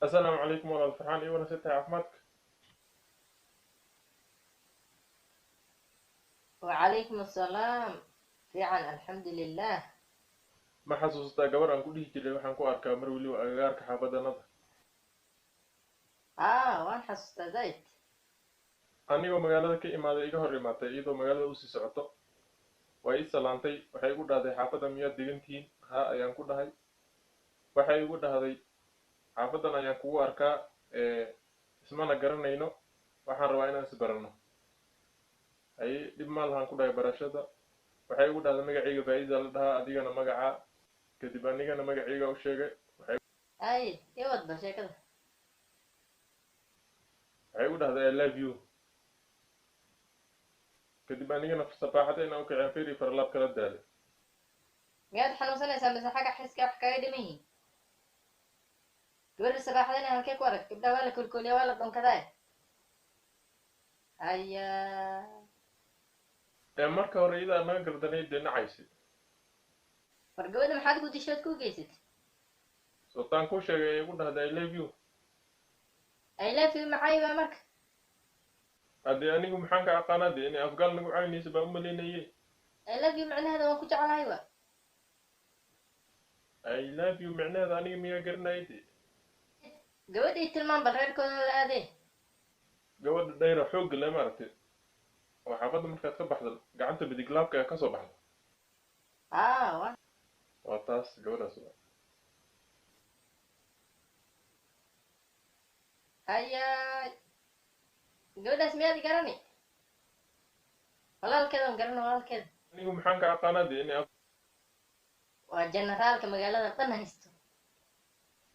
السلام عليكم ورحمة الله فرحان إيوانا ستة عفماتك. وعليكم السلام. في عن الحمد لله. ما حسوستا قبر أن كله جري وحن كو أركا مرولي وأغارك حافظة نظر. وان حسست زيت. أني ومغالada ka imaaday iga hor imaatay iyadoo magaalada u sii socoto way i salaantay waxay igu dhahday xaafadda miyaad degantihiin haa ayaan ku dhahay waxay igu dhahday xaafaddan ayaan kugu arkaa ismana garanayno waxaan rabaa inaan isbaranno ay dhib ma lahan ku dhahay barashada waxay igu dhahday magacayga faa'iida la dhahaa adigana magacaa kadib anigana magacayga u sheegay يود بشي كذا. waxay igu dhahday I love you kadib anigana sabaaxada inaan u kicin firi farlaab kala daalay مياد حنوسنا يسمى حاجة حس كيف حكاية دمي. قبل الصباح ذي هالكيك ورك تبدأ ولا كل يا ولا ضم كذا. marka hore iyada anaga gardanay dhinacaysi فرقوا ما حد قلت شلت كوكيست. sultaan ku sheegay igu dhahday I love you أي لا في معاي بأمرك. haddii anigu maxaan ka aqaanaa dee inay afgaal nagu caynaysa baan u malaynayay أي لا في معنى هذا ما كنت على أيوة. I love you micnaheeda aniga miyaa garanayay dee قبل يتلمان بالغير كون هذه. gabadha dhayra xoogga le maaragtay oo xaafadda markaad ka baxda gacanta bidiglaabka ee kasoo baxda وان. waa taas gabadhaas قبل اسمي قرني. والله الكذا مقرن والله الكذا. anigu maxaan ka aqaanaa dee inay وجنرال كمقالة قنا هستو.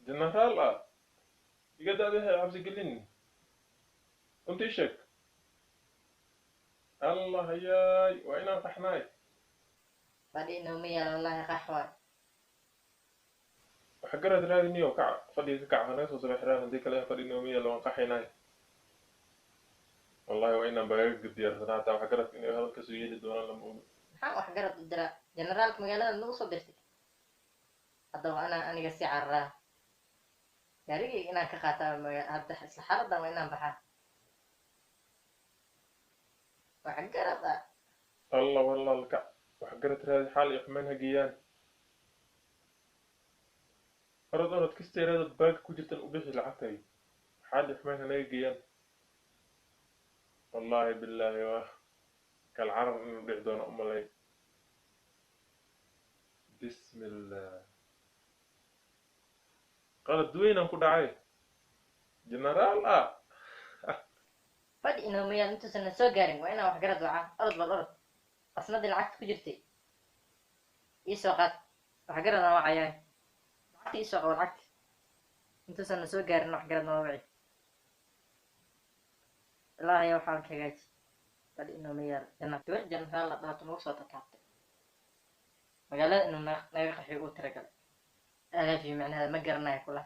jenaraal ah iga daadahay cabsi gelin runtii sheeg allah yaay waa inaan qaxnaay فدي نومية والله قحوة. waxa garad raadiniyo kaca fadhiga ka kaca naga soo sabaxiraan haddii kale fadhi noomiya lawan qaxaynaay wallahi waa inaan baaga diyaarsanaa hataa waxa garadka inay hadalka soo yeeli doonaan lama oga maxaa wax garad u dira generaalka magaalada nagu soo dirtay haddaba aniga si carraa gaarigii inaan ka qaataa hadda isla xaaladan waa inaan baxaa wax garad ah allah walaalka waxa garad raadi xaal iyo xumaan hagiyaan orod kasta yaraadad baaga ku jirtan u bixi lacagtay xaal iyo xumaan hanaga geeyaan wallahi billaahi waa kal carar inuu dhici doono umalay bismillah qalad weynaan ku dhacay jenaraal ah fadhi inoomayaan intuusan soo gaarin waa inaan wax garad wacaa orod bal orod qasnadii lacagta ku jirtay ii soo qaad wax garad aan wacayaa lacagta ii soo qabo lacagta intuusan soo gaarin wax garad noo waci ilaahay waxaan ka hagaaji fadhi inoomayaan gabar jenaraal la dhaato nagu soo tataabtay magaalada inuu naga qaxiyo uu tiragalay alaafi macnaheeda ma garanayo kula